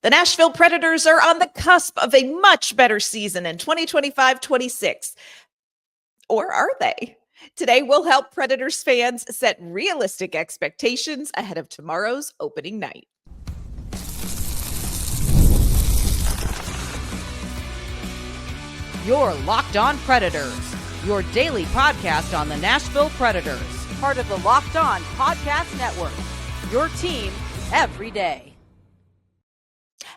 The Nashville Predators are on the cusp of a much better season in 2025-26. Or are they? Today, we'll help Predators fans set realistic expectations ahead of tomorrow's opening night. You're Locked On Predators, your daily podcast on the Nashville Predators, part of the Locked On Podcast Network, your team every day.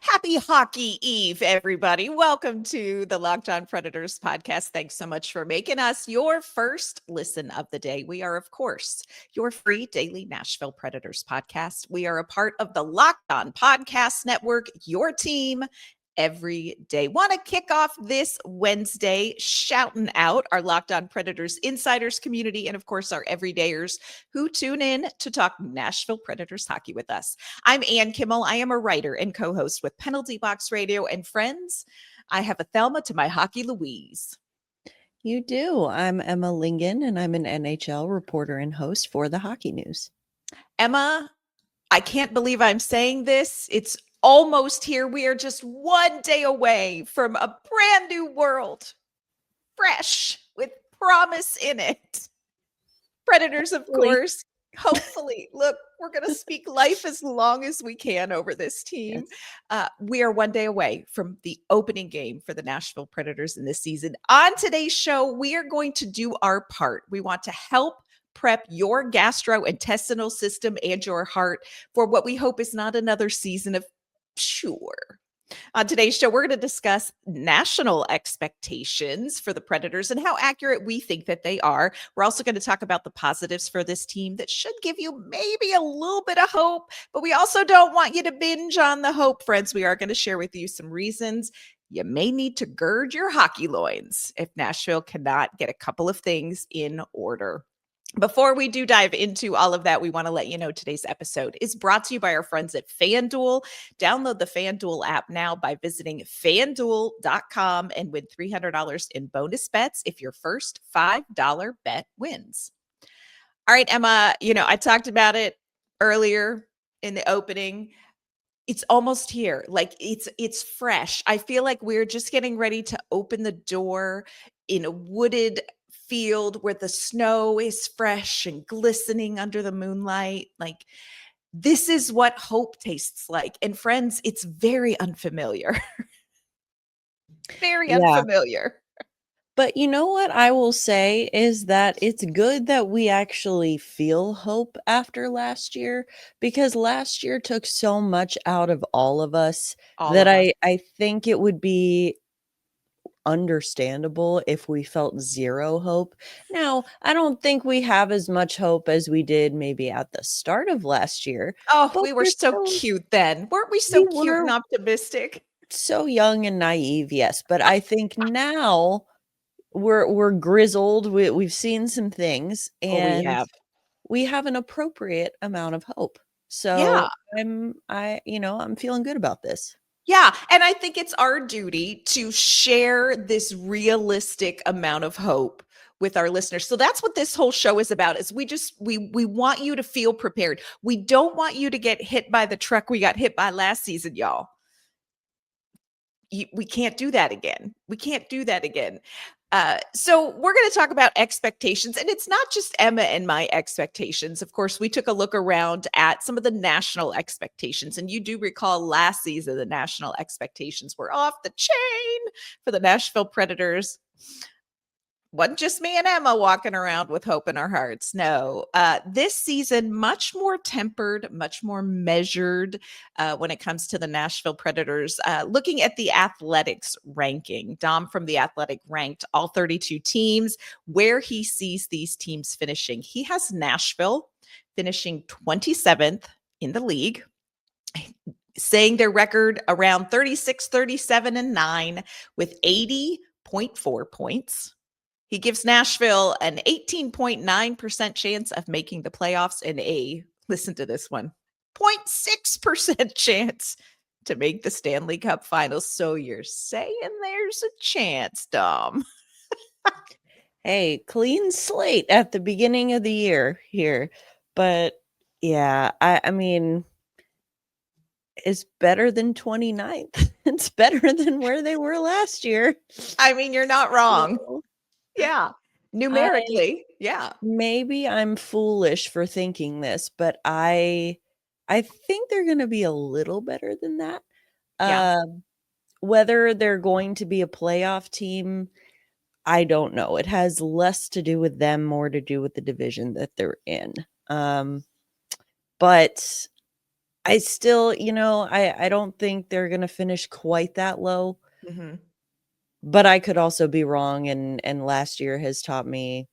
Happy Hockey Eve, everybody. Welcome to the Locked On Predators podcast. Thanks so much for making us your first listen of the day. We are, of course, your free daily Nashville Predators podcast. We are a part of the Locked On Podcast Network, your team every day. Want to kick off this Wednesday shouting out our Locked On Predators insiders community and, of course, our everydayers who tune in to talk Nashville Predators hockey with us. I'm Ann Kimmel. I am a writer and co-host with Penalty Box Radio. And friends, I have a Thelma to my Hockey Louise. You do. I'm Emma Lingan, and I'm an NHL reporter and host for the Hockey News. Emma, I can't believe I'm saying this. It's almost here. We are just one day away from a brand new world, fresh with promise in it. Predators, of course. Hopefully, look, we're going to speak life as long as we can over this team. Yes. We are one day away from the opening game for the Nashville Predators in this season. On today's show, we are going to do our part. We want to help prep your gastrointestinal system and your heart for what we hope is not another season of sure. On today's show, we're going to discuss national expectations for the Predators and how accurate we think that they are. We're also going to talk about the positives for this team that should give you maybe a little bit of hope, but we also don't want you to binge on the hope, friends. We are going to share with you some reasons you may need to gird your hockey loins if Nashville cannot get a couple of things in order. Before we do dive into all of that, we want to let you know today's episode is brought to you by our friends at FanDuel. Download the FanDuel app now by visiting FanDuel.com and win $300 in bonus bets if your first $5 bet wins. All right, Emma, I talked about it earlier in the opening. It's almost here. Like it's fresh. I feel like we're just getting ready to open the door in a wooded field where the snow is fresh and glistening under the moonlight. Like, this is what hope tastes like. And friends, it's very unfamiliar. Very unfamiliar. But you know what I will say is that it's good that we actually feel hope after last year, because last year took so much out of all of us I think it would be understandable if we felt zero hope. Now, I don't think we have as much hope as we did maybe at the start of last year. Oh, we were so cute then. Weren't we so cute and optimistic? So young and naive, yes. But I think now we're grizzled. We've seen some things, and we have an appropriate amount of hope. So yeah. I'm feeling good about this. Yeah. And I think it's our duty to share this realistic amount of hope with our listeners. So that's what this whole show is about, is we want you to feel prepared. We don't want you to get hit by the truck we got hit by last season, y'all. We can't do that again. So we're going to talk about expectations, and it's not just Emma and my expectations. Of course, we took a look around at some of the national expectations, and you do recall last season, the national expectations were off the chain for the Nashville Predators. Wasn't just me and Emma walking around with hope in our hearts. No, this season, much more tempered, much more measured when it comes to the Nashville Predators. Looking at the Athletics ranking, Dom from the Athletic ranked all 32 teams, where he sees these teams finishing. He has Nashville finishing 27th in the league, saying their record around 36, 37, and 9 with 80.4 points. He gives Nashville an 18.9% chance of making the playoffs and listen to this one, 0.6% chance to make the Stanley Cup Finals. So you're saying there's a chance, Dom. Hey, clean slate at the beginning of the year here. But yeah, I mean, is better than 29th. It's better than where they were last year. I mean, you're not wrong. So, Yeah. Numerically, yeah. maybe I'm foolish for thinking this, but I think they're going to be a little better than that. Yeah. Whether they're going to be a playoff team, I don't know. It has less to do with them, more to do with the division that they're in. But I still, I don't think they're going to finish quite that low. Mm-hmm. But I could also be wrong, and last year has taught me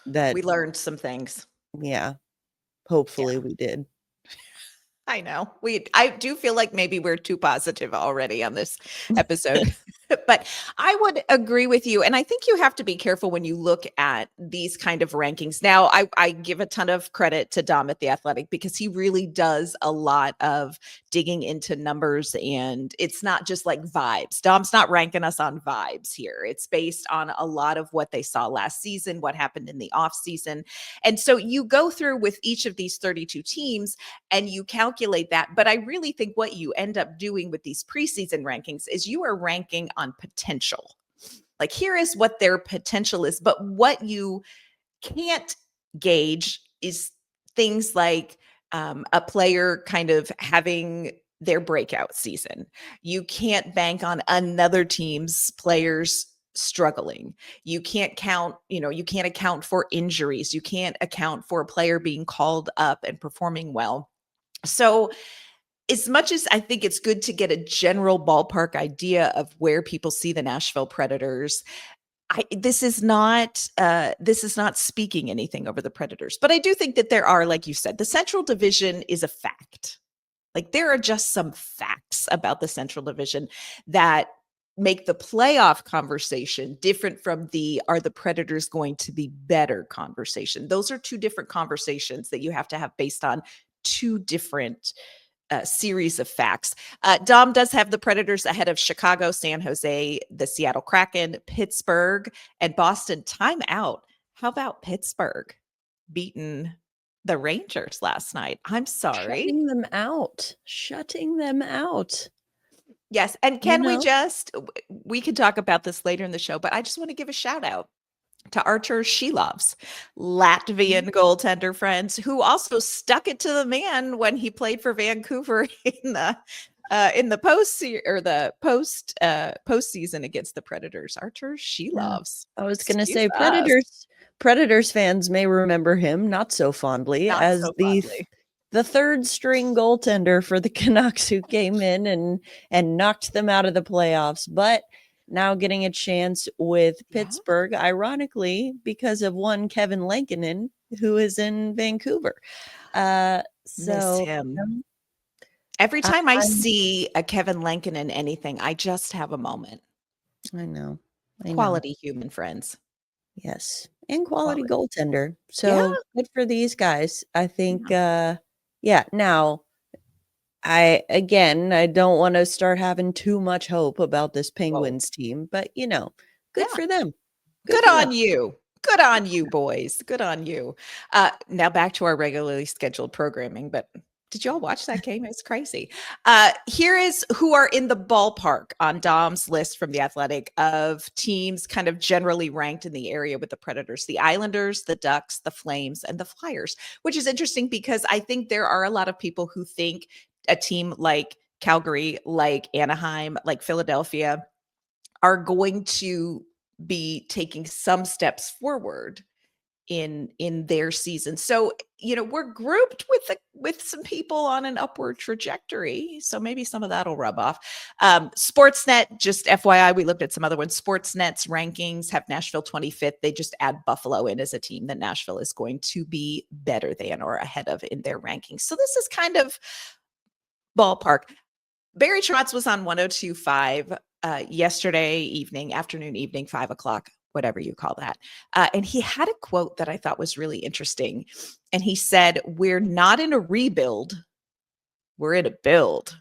that, We learned some things. yeah, hopefully we did. I know. I do feel like maybe we're too positive already on this episode. But I would agree with you. And I think you have to be careful when you look at these kind of rankings. Now, I give a ton of credit to Dom at The Athletic because he really does a lot of digging into numbers, and it's not just like vibes. Dom's not ranking us on vibes here. It's based on a lot of what they saw last season, what happened in the off season. And so you go through with each of these 32 teams and you calculate that. But I really think what you end up doing with these preseason rankings is you are ranking on potential. Like, here is what their potential is. But what you can't gauge is things like a player kind of having their breakout season. You can't bank on another team's players struggling. You can't you can't account for injuries. You can't account for a player being called up and performing well. So as much as I think it's good to get a general ballpark idea of where people see the Nashville Predators, this is not speaking anything over the Predators. But I do think that there are, like you said, the Central Division is a fact. Like, there are just some facts about the Central Division that make the playoff conversation different from are the Predators going to be better conversation. Those are two different conversations that you have to have based on two different series of facts. Dom does have the Predators ahead of Chicago, San Jose, the Seattle Kraken, Pittsburgh, and Boston. Time out. How about Pittsburgh beating the Rangers last night? I'm sorry. Shutting them out. Yes. And we could talk about this later in the show, but I just want to give a shout out to Archer Shilov's Latvian goaltender friends, who also stuck it to the man when he played for Vancouver in the postseason against the Predators. Archer Shilov's. I was going to say Predators fans may remember him not so fondly the third string goaltender for the Canucks, who came in and knocked them out of the playoffs, but now getting a chance with Pittsburgh, ironically, because of one Kevin Lankinen, who is in Vancouver. Miss him. Every time I see a Kevin Lankinen anything, I just have a moment. I know. Quality human friends. Yes. And quality goaltender. So good for these guys. I think, now, I don't want to start having too much hope about this Penguins team, but good for them. Good on you. Good on you, boys. Good on you. Now back to our regularly scheduled programming, but did y'all watch that game? It's crazy. Here is who are in the ballpark on Dom's list from The Athletic of teams kind of generally ranked in the area with the Predators: the Islanders, the Ducks, the Flames, and the Flyers, which is interesting because I think there are a lot of people who think a team like Calgary, like Anaheim, like Philadelphia are going to be taking some steps forward in their season. So, we're grouped with some people on an upward trajectory. So maybe some of that'll rub off. Sportsnet, just FYI, we looked at some other ones. Sportsnet's rankings have Nashville 25th. They just add Buffalo in as a team that Nashville is going to be better than or ahead of in their rankings. So this is kind of ballpark. Barry Trotz was on 102.5 yesterday afternoon, evening, 5 o'clock, whatever you call that. And he had a quote that I thought was really interesting. And he said, "We're not in a rebuild. We're in a build."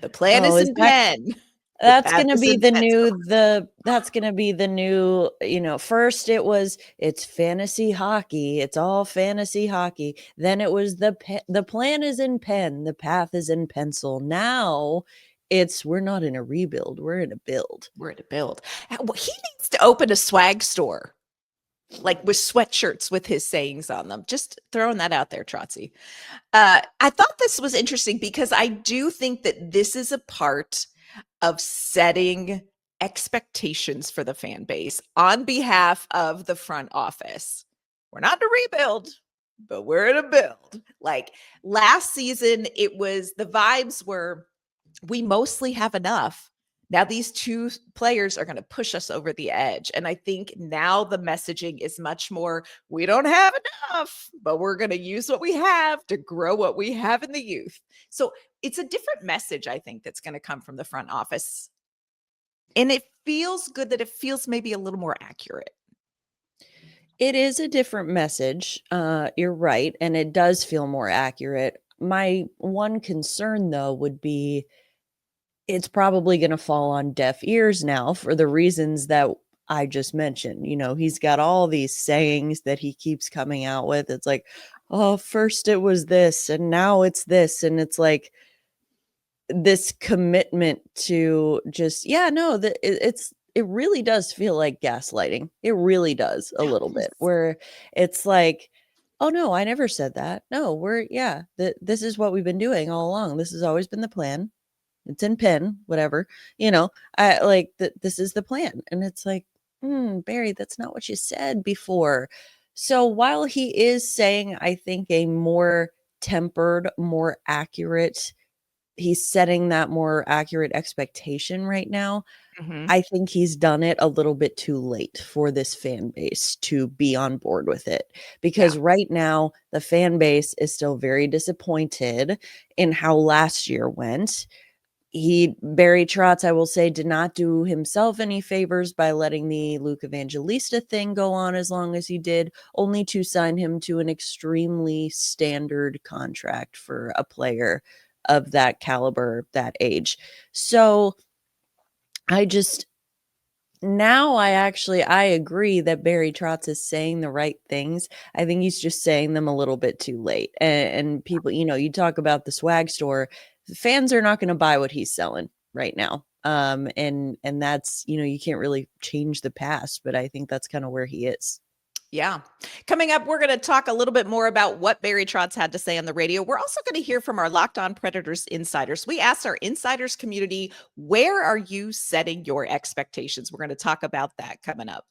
The plan isn't pen. That's path gonna is be in the pencil. that's gonna be the new, first it's fantasy hockey. It's all fantasy hockey. Then it was the plan is in pen, the path is in pencil. Now we're not in a rebuild, we're in a build. We're in a build. Well, he needs to open a swag store, like with sweatshirts with his sayings on them. Just throwing that out there, Trotzy. I thought this was interesting because I do think that this is a part of setting expectations for the fan base on behalf of the front office. We're not in a rebuild, but we're in a build. Like last season, the vibes were, we mostly have enough. Now these two players are going to push us over the edge. And I think now the messaging is much more, we don't have enough, but we're going to use what we have to grow what we have in the youth. So it's a different message, I think, that's going to come from the front office. And it feels good that it feels maybe a little more accurate. It is a different message. You're right. And it does feel more accurate. My one concern, though, would be it's probably going to fall on deaf ears now for the reasons that I just mentioned. He's got all these sayings that he keeps coming out with. It's like, oh, first it was this and now it's this. And it's like this commitment to just, it really does feel like gaslighting. It really does a little bit, where it's like, oh no, I never said that. No, this is what we've been doing all along. This has always been the plan. It's in pen, whatever, I like that. This is the plan. And it's like, Barry, that's not what you said before. So while he is saying, I think a more tempered, more accurate, he's setting that more accurate expectation right now. Mm-hmm. I think he's done it a little bit too late for this fan base to be on board with it, because right now the fan base is still very disappointed in how last year went. Barry Trotz, I will say, did not do himself any favors by letting the Luke Evangelista thing go on as long as he did, only to sign him to an extremely standard contract for a player of that caliber, that age. So I agree that Barry Trotz is saying the right things. I think he's just saying them a little bit too late. And people, you talk about the swag store, fans are not going to buy what he's selling right now. And that's, you can't really change the past, but I think that's kind of where he is. Yeah. Coming up, we're going to talk a little bit more about what Barry Trotz had to say on the radio. We're also going to hear from our Locked On Predators insiders. We asked our insiders community, where are you setting your expectations? We're going to talk about that coming up.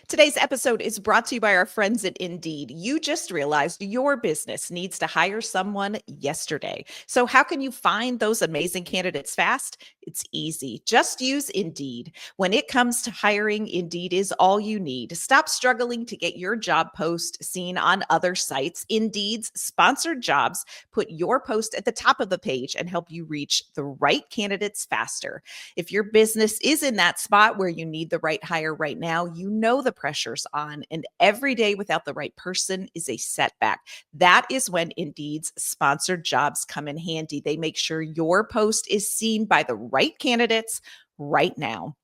Today's episode is brought to you by our friends at Indeed. You just realized your business needs to hire someone yesterday. So how can you find those amazing candidates fast? It's easy. Just use Indeed. When it comes to hiring, Indeed is all you need. Stop struggling to get your job post seen on other sites. Indeed's sponsored jobs put your post at the top of the page and help you reach the right candidates faster. If your business is in that spot where you need the right hire right now, you know the pressure's on, and every day without the right person is a setback. That is when Indeed's sponsored jobs come in handy. They make sure your post is seen by the right candidates right now.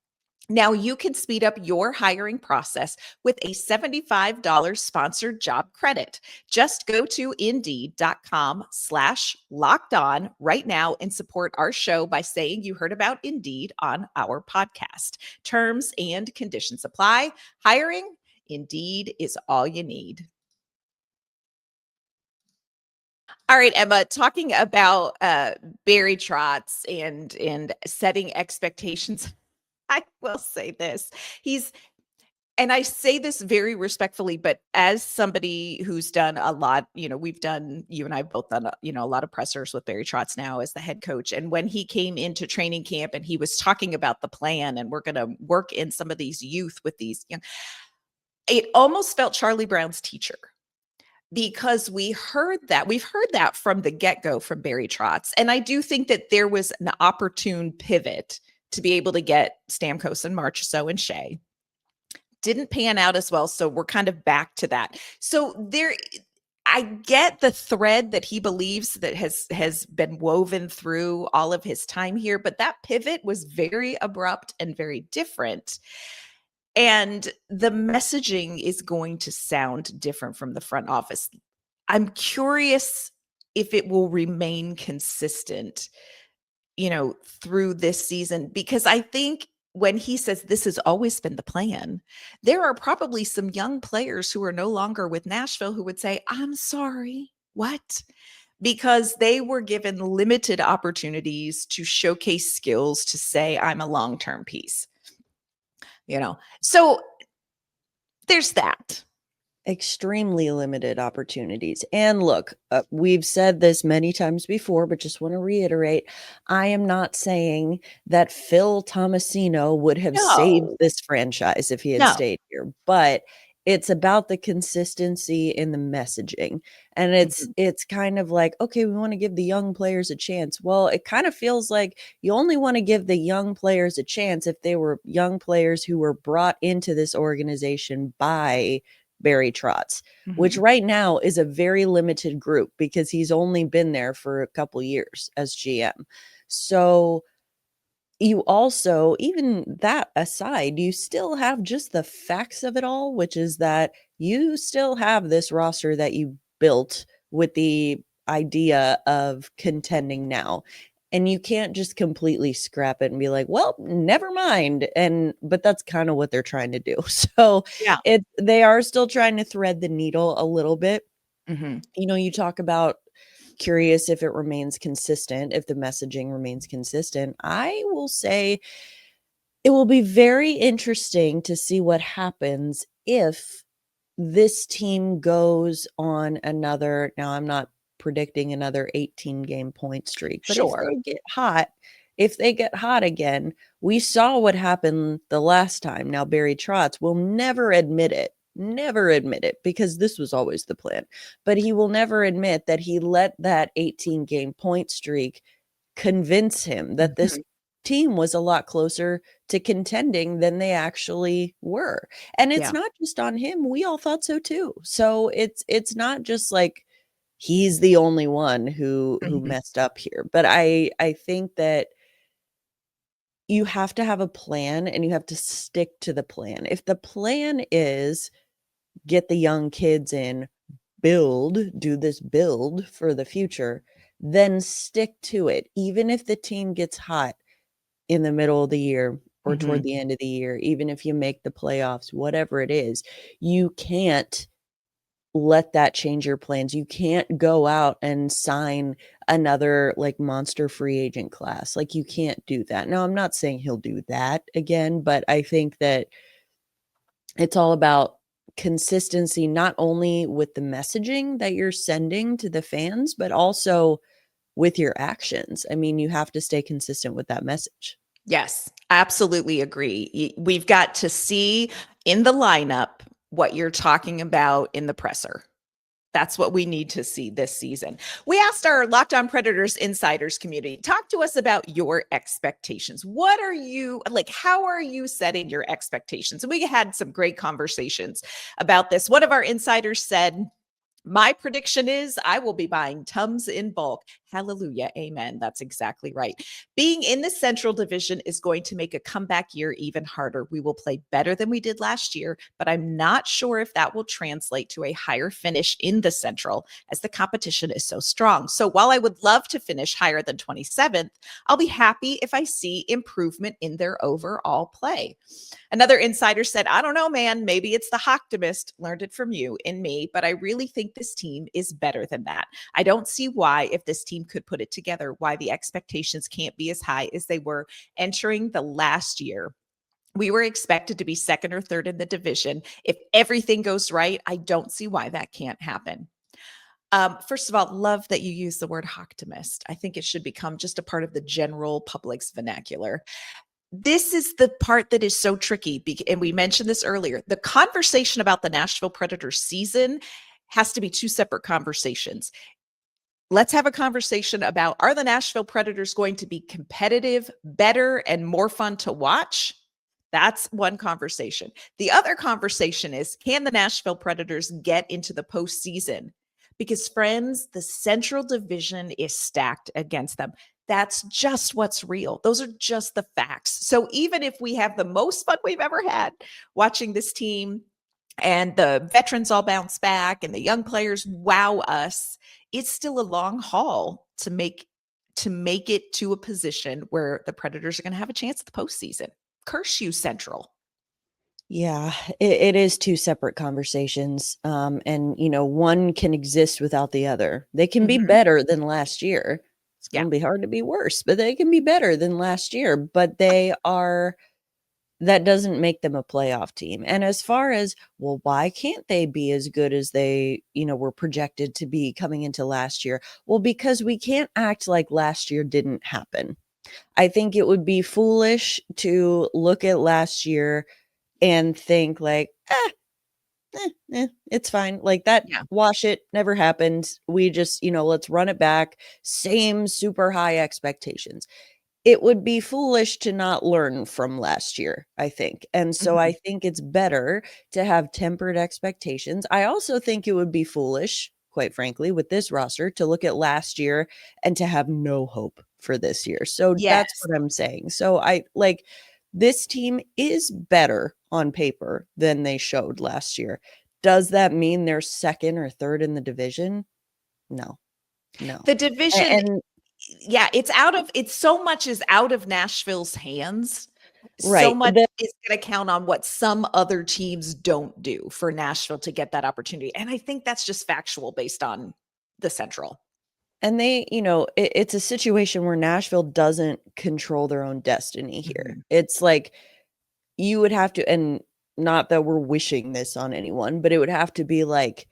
Now you can speed up your hiring process with a $75 sponsored job credit. Just go to Indeed.com/locked-on right now and support our show by saying you heard about Indeed on our podcast. Terms and conditions apply. Hiring, Indeed is all you need. All right, Emma, talking about Barry Trotz and setting expectations. I will say this. And I say this very respectfully, but as somebody who's done a lot, you and I have both done, a lot of pressers with Barry Trotz now as the head coach. And when he came into training camp and he was talking about the plan and we're going to work in some of these youth with these, it almost felt Charlie Brown's teacher. Because we've heard that from the get-go from Barry Trotz. And I do think that there was an opportune pivot to be able to get Stamkos and Marchessault and Shea. Didn't pan out as well, so we're kind of back to that. So I get the thread that he believes that has been woven through all of his time here, but that pivot was very abrupt and very different. And the messaging is going to sound different from the front office. I'm curious if it will remain consistent, through this season, because I think when he says this has always been the plan, there are probably some young players who are no longer with Nashville who would say, I'm sorry, what? Because they were given limited opportunities to showcase skills to say, I'm a long-term piece, So there's that. Extremely limited opportunities. And look, we've said this many times before, but just want to reiterate, I am not saying that Phil Tomasino would have saved No, this franchise if he had no. stayed here, but it's about the consistency in the messaging. And it's kind of like, okay, we want to give the young players a chance. Well, it kind of feels like you only want to give the young players a chance if they were young players who were brought into this organization by Barry Trotz, which right now is a very limited group because he's only been there for a couple years as GM. So you also, even that aside, you still have just the facts of it all, which is that you still have this roster that you built with the idea of contending now. And you can't just completely scrap it and be like, well, never mind. But that's kind of what they're trying to do. So Yeah. they are still trying to thread the needle a little bit. Mm-hmm. You talk about curious if it remains consistent, if the messaging remains consistent. I will say it will be very interesting to see what happens if this team goes on another, now I'm not predicting another 18-game point streak, but Sure. if they get hot again, we saw what happened the last time. Now, Barry Trotz will never admit it, because this was always the plan, but he will never admit that he let that 18-game point streak convince him that this team was a lot closer to contending than they actually were. And it's not just on him. We all thought so too. So it's not just like he's the only one who messed up here. But I think that you have to have a plan and you have to stick to the plan. If the plan is get the young kids in, do this build for the future, then stick to it. Even if the team gets hot in the middle of the year or toward the end of the year, even if you make the playoffs, whatever it is, you can't let that change your plans. You can't go out and sign another like monster free agent class. Like you can't do that. Now, I'm not saying he'll do that again, but I think that it's all about consistency, not only with the messaging that you're sending to the fans, but also with your actions. I mean, you have to stay consistent with that message. Yes, absolutely agree. We've got to see in the lineup what you're talking about in the presser. That's what we need to see this season. We asked our Locked On Predators insiders community, talk to us about your expectations. What are you like? How are you setting your expectations? And we had some great conversations about this. One of our insiders said, my prediction is I will be buying Tums in bulk. Hallelujah. Amen. That's exactly right. Being in the Central Division is going to make a comeback year even harder. We will play better than we did last year, but I'm not sure if that will translate to a higher finish in the Central as the competition is so strong. So while I would love to finish higher than 27th, I'll be happy if I see improvement in their overall play. Another insider said, I don't know, man, maybe it's the Optimist, learned it from you in me, but I really think this team is better than that. I don't see why, if this team could put it together, why the expectations can't be as high as they were entering the last year. We were expected to be second or third in the division. If everything goes right, I don't see why that can't happen. First of all, love that you use the word optimist. I think it should become just a part of the general public's vernacular. This is the part that is so tricky. And we mentioned this earlier. The conversation about the Nashville Predators season has to be two separate conversations. Let's have a conversation about, are the Nashville Predators going to be competitive, better, and more fun to watch? That's one conversation. The other conversation is, can the Nashville Predators get into the postseason? because friends, the Central Division is stacked against them. That's just what's real. Those are just the facts. So even if we have the most fun we've ever had watching this team and the veterans all bounce back and the young players wow us, it's still a long haul to make it to a position where the Predators are going to have a chance at the postseason. Curse you, Central. Yeah, it is two separate conversations. And one can exist without the other. They can be better than last year. It's going to be hard to be worse, but they can be better than last year. But that doesn't make them a playoff team. And as far as, well, why can't they be as good as they, were projected to be coming into last year? Well, because we can't act like last year didn't happen. I think it would be foolish to look at last year and think like, it's fine. Like that, wash it, never happened. We just, let's run it back. Same super high expectations. It would be foolish to not learn from last year, I think. And so I think it's better to have tempered expectations. I also think it would be foolish, quite frankly, with this roster to look at last year and to have no hope for this year. So that's what I'm saying. So this team is better on paper than they showed last year. Does that mean they're second or third in the division? No. The division, it's so much is out of Nashville's hands. Right. So much is going to count on what some other teams don't do for Nashville to get that opportunity. And I think that's just factual based on the Central. And they, it's a situation where Nashville doesn't control their own destiny here. It's like you would have to, and not that we're wishing this on anyone, but it would have to be like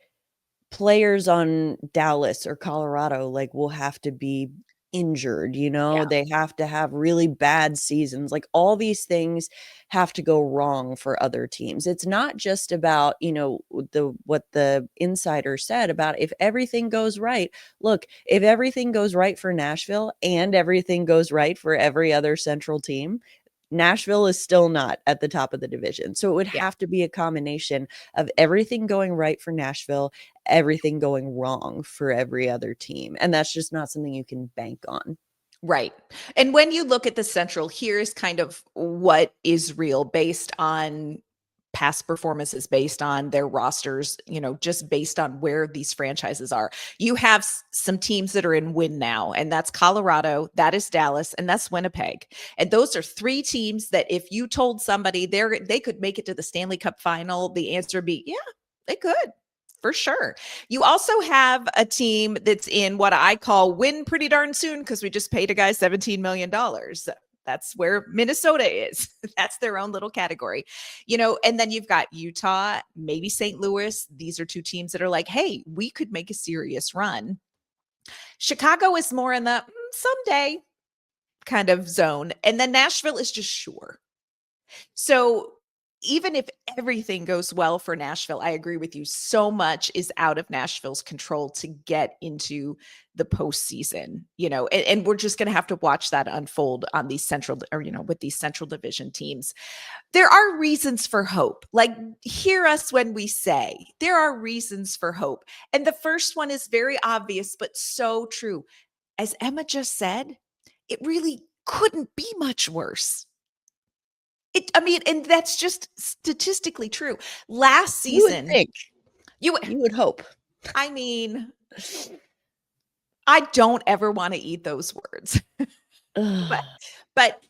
players on Dallas or Colorado, like will have to be injured, they have to have really bad seasons. Like all these things have to go wrong for other teams. It's not just about, what the insider said about if everything goes right. Look, if everything goes right for Nashville and everything goes right for every other Central team, Nashville is still not at the top of the division. So it would have to be a combination of everything going right for Nashville, everything going wrong for every other team. And that's just not something you can bank on. Right. And when you look at the Central, here's kind of what is real based on past performances, based on their rosters, just based on where these franchises are. You have some teams that are in win now, and that's Colorado, that is Dallas, and that's Winnipeg. And those are three teams that if you told somebody they could make it to the Stanley Cup final, the answer would be, yeah, they could. For sure. You also have a team that's in what I call win pretty darn soon because we just paid a guy $17 million. That's where Minnesota is. That's their own little category, and then you've got Utah, maybe St. Louis. These are two teams that are like, hey, we could make a serious run. Chicago is more in the someday kind of zone. And then Nashville is just sure. So even if everything goes well for Nashville, I agree with you. So much is out of Nashville's control to get into the postseason, and we're just going to have to watch that unfold on these with these Central Division teams. There are reasons for hope. Like, hear us when we say there are reasons for hope. And the first one is very obvious, but so true. As Emma just said, it really couldn't be much worse. And that's just statistically true. Last season, you would hope. I mean, I don't ever want to eat those words. but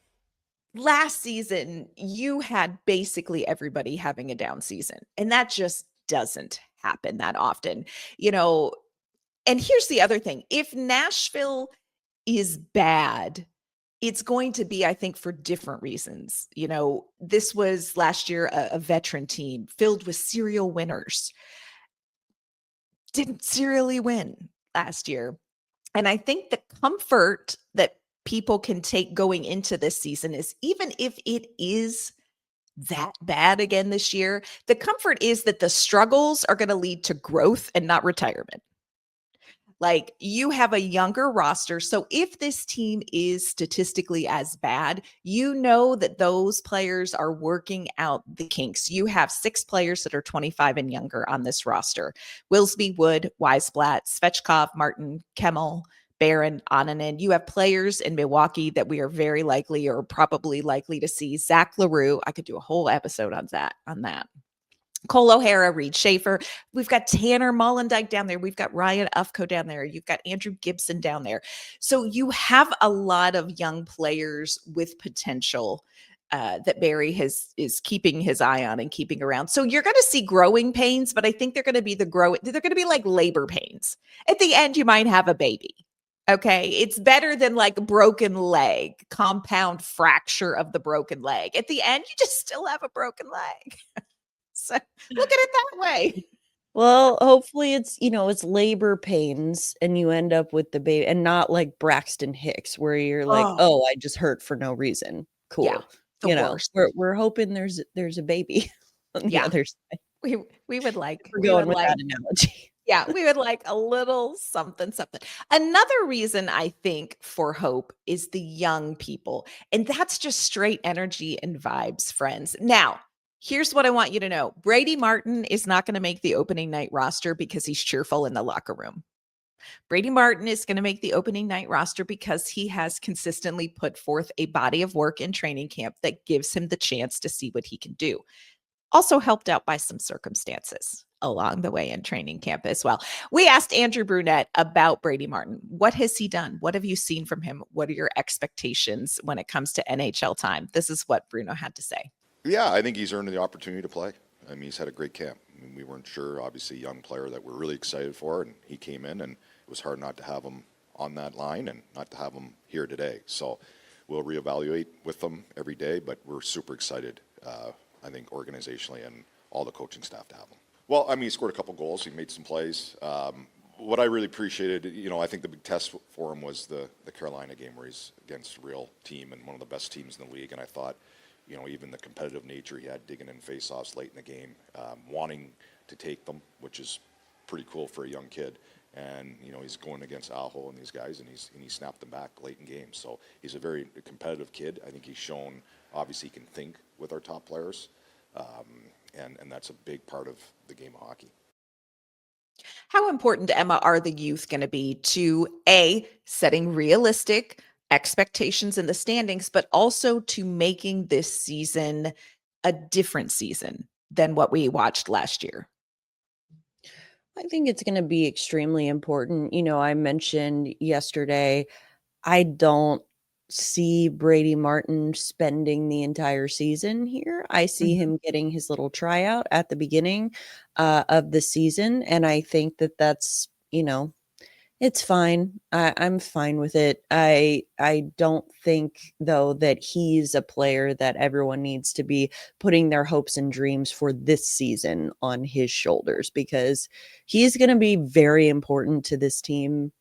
last season, you had basically everybody having a down season, and that just doesn't happen that often, And here's the other thing. If Nashville is bad, it's going to be, I think, for different reasons. This was last year a veteran team filled with serial winners. Didn't serially win last year. And I think the comfort that people can take going into this season is even if it is that bad again this year, the comfort is that the struggles are going to lead to growth and not retirement. Like, you have a younger roster. So if this team is statistically as bad, you know that those players are working out the kinks. You have 6 players that are 25 and younger on this roster: Wilsby, Wood, Weisblatt, Svetchkov, Martin, Kimmel, Barron, Onanen. You have players in Milwaukee that we are very likely or probably likely to see. Zach LaRue. I could do a whole episode on that. Cole O'Hara, Reed Schaefer. We've got Tanner Mollendijk down there. We've got Ryan Ufko down there. You've got Andrew Gibson down there. So you have a lot of young players with potential that Barry is keeping his eye on and keeping around. So you're going to see growing pains, but I think they're going to be they're going to be like labor pains. At the end, you might have a baby. Okay. It's better than like broken leg, compound fracture of the broken leg. At the end, you just still have a broken leg. So look at it that way. Well, hopefully it's, it's labor pains and you end up with the baby, and not like Braxton Hicks where you're like, oh, I just hurt for no reason. Cool. Yeah, the worst. We're hoping there's a baby on the other side. We would like, we're going with that analogy. Yeah, we would like a little something. Another reason I think for hope is the young people. And that's just straight energy and vibes, friends. Now, here's what I want you to know. Brady Martin is not going to make the opening night roster because he's cheerful in the locker room. Brady Martin is going to make the opening night roster because he has consistently put forth a body of work in training camp that gives him the chance to see what he can do. Also helped out by some circumstances along the way in training camp as well. We asked Andrew Brunette about Brady Martin. What has he done? What have you seen from him? What are your expectations when it comes to NHL time? This is what Bruno had to say. Yeah, I think he's earned the opportunity to play. I mean, he's had a great camp. I mean, we weren't sure, obviously, a young player that we're really excited for, and he came in, and it was hard not to have him on that line and not to have him here today. So we'll reevaluate with him every day, but we're super excited, I think, organizationally and all the coaching staff to have him. Well, I mean, he scored a couple goals. He made some plays. What I really appreciated, I think the big test for him was the Carolina game where he's against a real team and one of the best teams in the league, and I thought, even the competitive nature he had digging in faceoffs late in the game, wanting to take them, which is pretty cool for a young kid. And, he's going against Aho and these guys, and he snapped them back late in games. So he's a very competitive kid. I think he's shown, obviously, he can think with our top players. And that's a big part of the game of hockey. How important, Emma, are the youth going to be to setting realistic expectations in the standings, but also to making this season a different season than what we watched last year? I think it's going to be extremely important. I mentioned yesterday, I don't see Brady Martin spending the entire season here. I see him getting his little tryout at the beginning of the season. And I think that that's, it's fine. I'm fine with it. I don't think, though, that he's a player that everyone needs to be putting their hopes and dreams for this season on his shoulders, because he's going to be very important to this team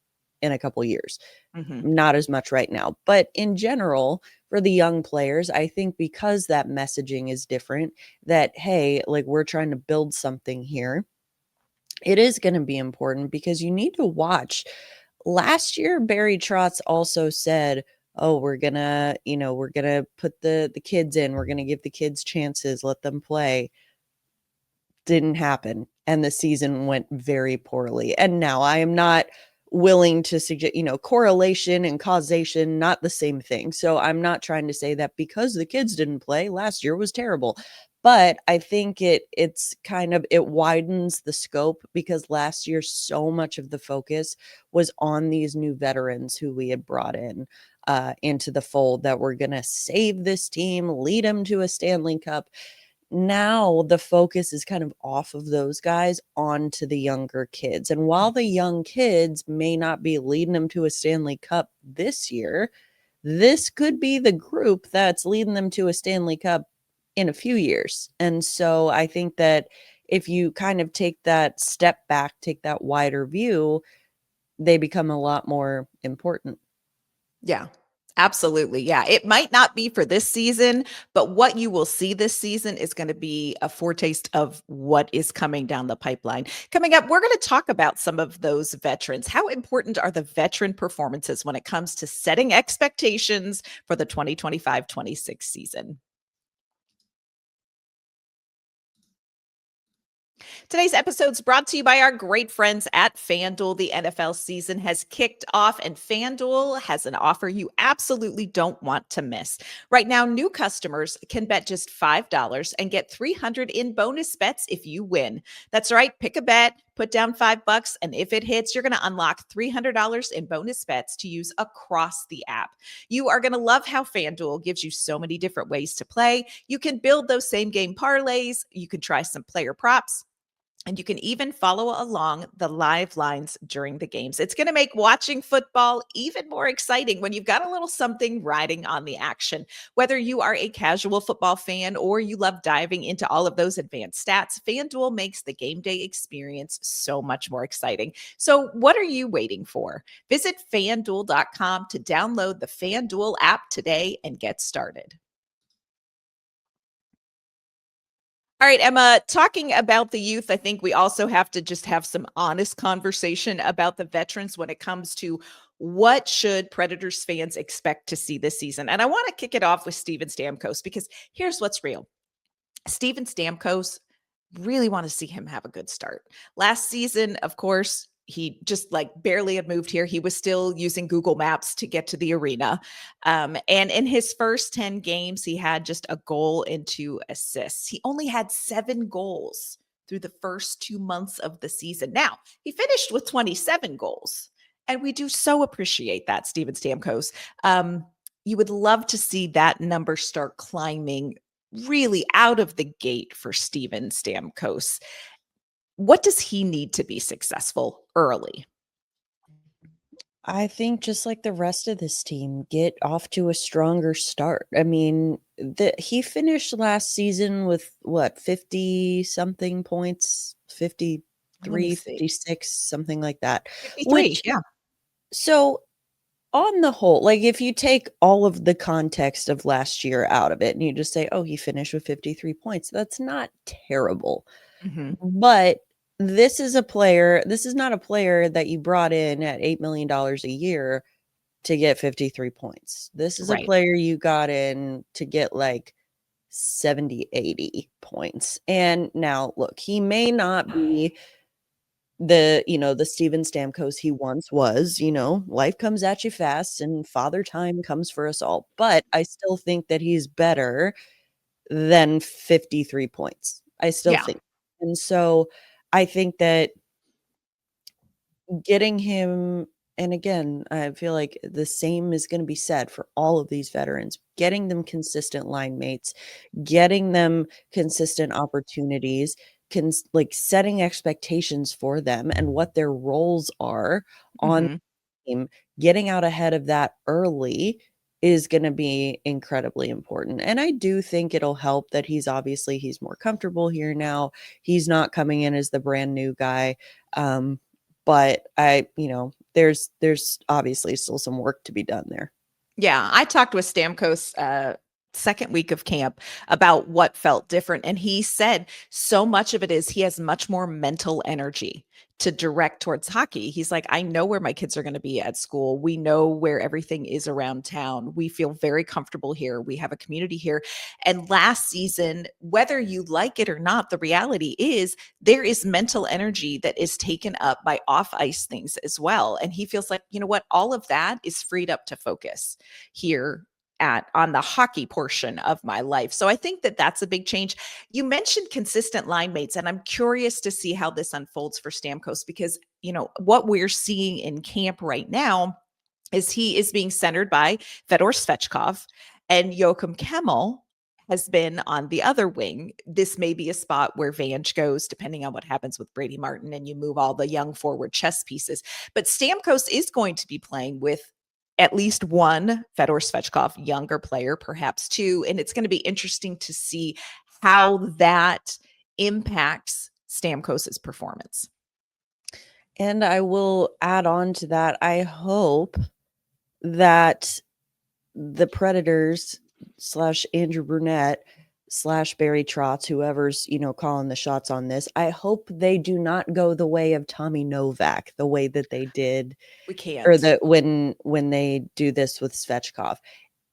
in a couple years. Not as much right now. But in general, for the young players, I think because that messaging is different, that, hey, like, we're trying to build something here, it is going to be important because you need to watch. Last year, Barry Trotz also said, oh, we're going to put the kids in. We're going to give the kids chances, let them play. Didn't happen. And the season went very poorly. And now I am not willing to suggest, correlation and causation, not the same thing. So I'm not trying to say that because the kids didn't play, last year was terrible. But I think it widens the scope, because last year so much of the focus was on these new veterans who we had brought in into the fold that were going to save this team, lead them to a Stanley Cup. Now the focus is kind of off of those guys onto the younger kids. And while the young kids may not be leading them to a Stanley Cup this year, this could be the group that's leading them to a Stanley Cup in a few years. And so I think that if you kind of take that step back, take that wider view, they become a lot more important. Yeah. Absolutely. Yeah. It might not be for this season, but what you will see this season is going to be a foretaste of what is coming down the pipeline. Coming up, we're going to talk about some of those veterans. How important are the veteran performances when it comes to setting expectations for the 2025-26 season? Today's episode is brought to you by our great friends at FanDuel. The NFL season has kicked off, and FanDuel has an offer you absolutely don't want to miss. Right now, new customers can bet just $5 and get $300 in bonus bets if you win. That's right. Pick a bet, put down $5, and if it hits, you're going to unlock $300 in bonus bets to use across the app. You are going to love how FanDuel gives you so many different ways to play. You can build those same game parlays, you can try some player props, and you can even follow along the live lines during the games. It's going to make watching football even more exciting when you've got a little something riding on the action. Whether you are a casual football fan or you love diving into all of those advanced stats, FanDuel makes the game day experience so much more exciting. So what are you waiting for? Visit FanDuel.com to download the FanDuel app today and get started. All right, Emma, talking about the youth, I think we also have to just have some honest conversation about the veterans when it comes to what should Predators fans expect to see this season. And I want to kick it off with Steven Stamkos, because here's what's real. Steven Stamkos, really want to see him have a good start. Last season, of course, he just like barely had moved here. He was still using Google Maps to get to the arena. And in his first 10 games, he had just a goal and 2 assists. He only had 7 goals through the first 2 months of the season. Now, he finished with 27 goals. And we do so appreciate that, Steven Stamkos. You would love to see that number start climbing really out of the gate for Steven Stamkos. What does he need to be successful early? I think just like the rest of this team, get off to a stronger start. I mean, he finished last season with what, 50 something points, Let me 53, see. 56, something like that. 53, Which, yeah. so on the whole, like if you take all of the context of last year out of it and you just say, oh, he finished with 53 points, that's not terrible. Mhm. But this is not a player that you brought in at $8 million a year to get 53 points. This is a Right. player you got in to get like 70, 80 points. And now look, he may not be the Steven Stamkos he once was. Life comes at you fast and father time comes for us all. But I still think that he's better than 53 points. I still Yeah. think. And so I think that getting him, and again, I feel like the same is going to be said for all of these veterans, getting them consistent line mates, getting them consistent opportunities, like setting expectations for them and what their roles are on Mhm. the team, getting out ahead of that early is going to be incredibly important. And I do think it'll help that he's more comfortable here now. He's not coming in as the brand new guy. But there's obviously still some work to be done there. Yeah, I talked with Stamkos second week of camp about what felt different, and he said so much of it is he has much more mental energy to direct towards hockey. He's like, I know where my kids are going to be at school. We know where everything is around town. We feel very comfortable here. We have a community here. And last season, whether you like it or not, the reality is there is mental energy that is taken up by off ice things as well. And he feels like, you know what, all of that is freed up to focus here on the hockey portion of my life. So I think that that's a big change. You mentioned consistent line mates, and I'm curious to see how this unfolds for Stamkos, because what we're seeing in camp right now is he is being centered by Fedor Svetchkov, and Joachim Kimmel has been on the other wing. This may be a spot where Vange goes, depending on what happens with Brady Martin, and you move all the young forward chess pieces. But Stamkos is going to be playing with at least one Fedor Svetchkov younger player, perhaps two. And it's going to be interesting to see how that impacts Stamkos's performance. And I will add on to that. I hope that the Predators / Andrew Brunette / Barry Trotz, whoever's, calling the shots on this, I hope they do not go the way of Tommy Novak, the way that they did, We can't. or that when they do this with Svetchkov.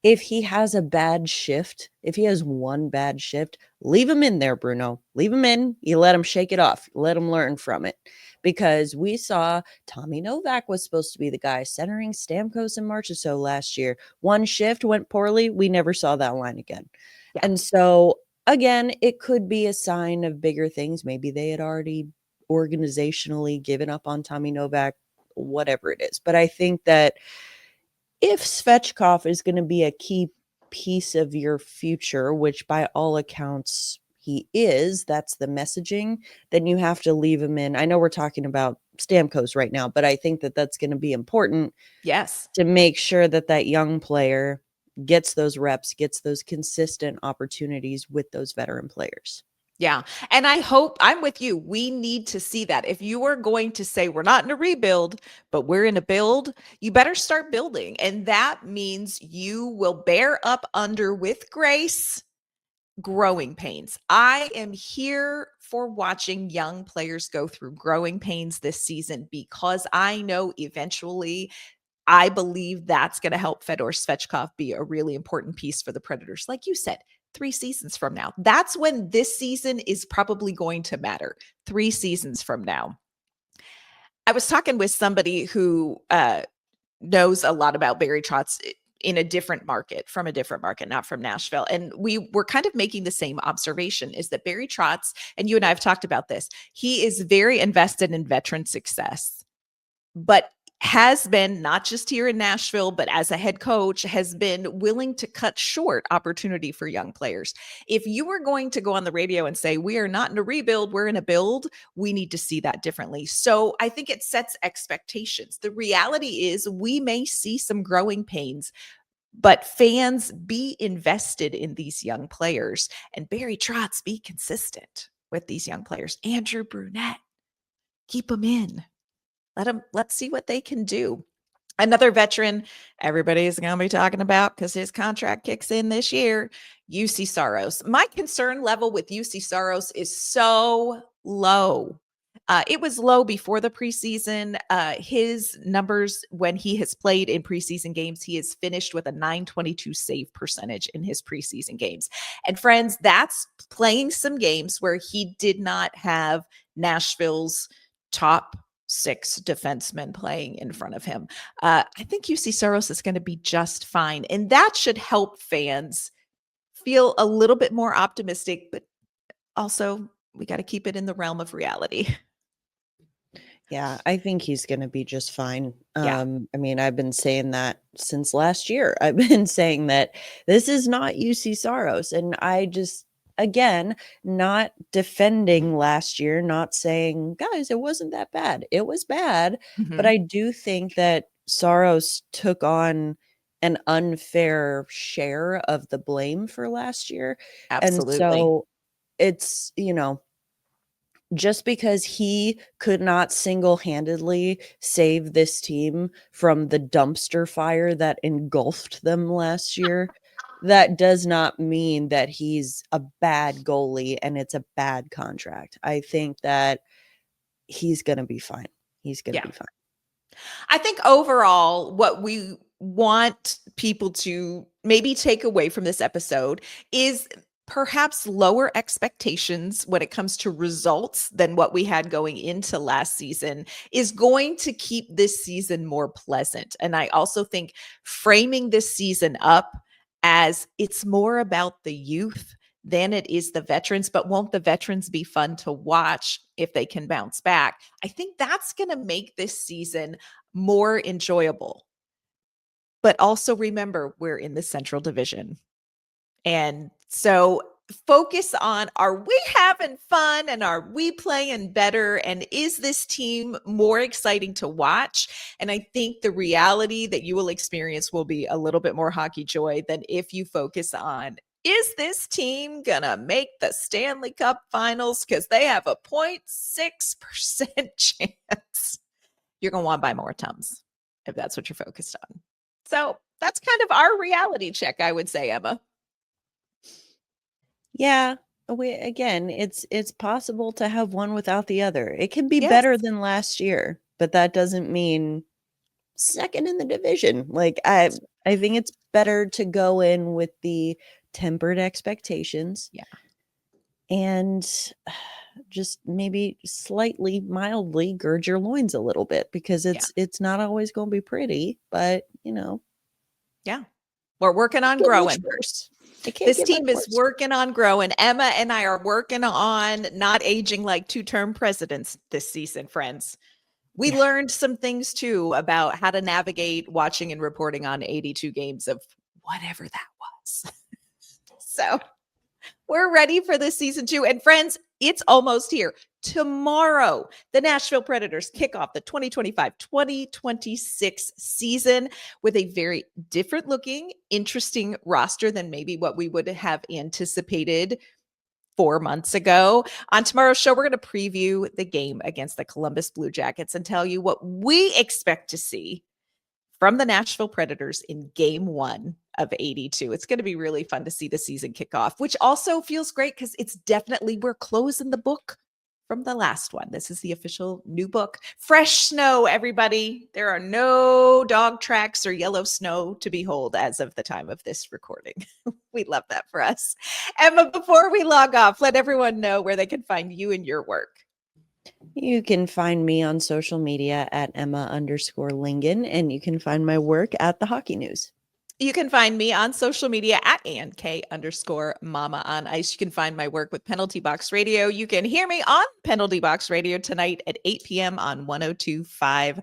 If he has a bad shift, if he has one bad shift, leave him in there, Bruno. Leave him in. You let him shake it off. Let him learn from it. Because we saw Tommy Novak was supposed to be the guy centering Stamkos and Marchessault last year. One shift went poorly. We never saw that line again. Yeah. And so, again, it could be a sign of bigger things. Maybe they had already organizationally given up on Tommy Novak, whatever it is. But I think that if Svetchkov is going to be a key piece of your future, which by all accounts he is, that's the messaging, then you have to leave him in. I know we're talking about Stamkos right now, but I think that that's going to be important. Yes. To make sure that that young player gets those reps, gets those consistent opportunities with those veteran players. Yeah. And I hope I'm with you. We need to see that. If you are going to say we're not in a rebuild, but we're in a build, you better start building. And that means you will bear up under with grace growing pains. I am here for watching young players go through growing pains this season because I know eventually I believe that's going to help Fedor Svetchkov be a really important piece for the Predators. Like you said, 3 seasons from now. That's when this season is probably going to matter. 3 seasons from now. I was talking with somebody who knows a lot about Barry Trotz in a different market, from a different market, not from Nashville. And we were kind of making the same observation, is that Barry Trotz, and you and I have talked about this, he is very invested in veteran success, but has been, not just here in Nashville, but as a head coach, has been willing to cut short opportunity for young players. If you were going to go on the radio and say, we are not in a rebuild, we're in a build, we need to see that differently. So I think it sets expectations. The reality is we may see some growing pains, but fans, be invested in these young players. And Barry Trotz, be consistent with these young players. Andrew Brunette, keep them in. Let's see what they can do. Another veteran everybody's going to be talking about because his contract kicks in this year, Juuse Saros. My concern level with Juuse Saros is so low. It was low before the preseason. His numbers when he has played in preseason games, he has finished with a .922 save percentage in his preseason games. And friends, that's playing some games where he did not have Nashville's top 6 defensemen playing in front of him. I think Juuse Saros is going to be just fine. And that should help fans feel a little bit more optimistic, but also we got to keep it in the realm of reality. Yeah, I think he's going to be just fine. Yeah. I mean, I've been saying that since last year. I've been saying that this is not Juuse Saros. And I just, again, not defending last year, not saying, guys, it wasn't that bad. It was bad. But I do think that Saros took on an unfair share of the blame for last year. Absolutely. And so it's, just because he could not single-handedly save this team from the dumpster fire that engulfed them last year, that does not mean that he's a bad goalie and it's a bad contract. I think that he's going to be fine. He's going to be fine. I think overall, what we want people to maybe take away from this episode is perhaps lower expectations when it comes to results than what we had going into last season is going to keep this season more pleasant. And I also think framing this season up as it's more about the youth than it is the veterans, but won't the veterans be fun to watch if they can bounce back? I think that's going to make this season more enjoyable. But also remember, we're in the Central Division. And so focus on, are we having fun and are we playing better? And is this team more exciting to watch? And I think the reality that you will experience will be a little bit more hockey joy than if you focus on, is this team going to make the Stanley Cup Finals? Because they have a 0.6% chance. You're going to want to buy more Tums if that's what you're focused on. So that's kind of our reality check, I would say, Emma. Yeah. Again, it's possible to have one without the other. It can be Yes. better than last year, but that doesn't mean second in the division. Like I think it's better to go in with the tempered expectations. Yeah. And just maybe slightly mildly gird your loins a little bit, because it's not always going to be pretty, but Yeah. We're working on get much growing. worse. It can't This get team much is worse. working on growing. Emma and I are working on not aging like two-term presidents this season, friends. We learned some things too about how to navigate watching and reporting on 82 games of whatever that was. So we're ready for this season 2. And friends, it's almost here. Tomorrow, the Nashville Predators kick off the 2025-2026 season with a very different looking, interesting roster than maybe what we would have anticipated 4 months ago. On tomorrow's show, we're going to preview the game against the Columbus Blue Jackets and tell you what we expect to see from the Nashville Predators in game 1 of 82. It's going to be really fun to see the season kick off, which also feels great because it's definitely, we're closing the book from the last one. This is the official new book. Fresh snow, everybody. There are no dog tracks or yellow snow to behold as of the time of this recording. We love that for us. Emma, before we log off, let everyone know where they can find you and your work. You can find me on social media at Emma_Lingan, and you can find my work at the Hockey News. You can find me on social media at AnnK_Mama on Ice. You can find my work with Penalty Box Radio. You can hear me on Penalty Box Radio tonight at 8 p.m. on 102.5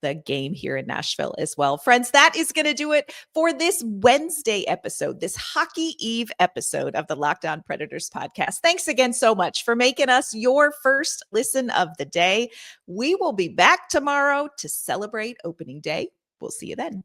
The Game here in Nashville as well. Friends, that is going to do it for this Wednesday episode, this Hockey Eve episode of the Locked On Predators podcast. Thanks again so much for making us your first listen of the day. We will be back tomorrow to celebrate opening day. We'll see you then.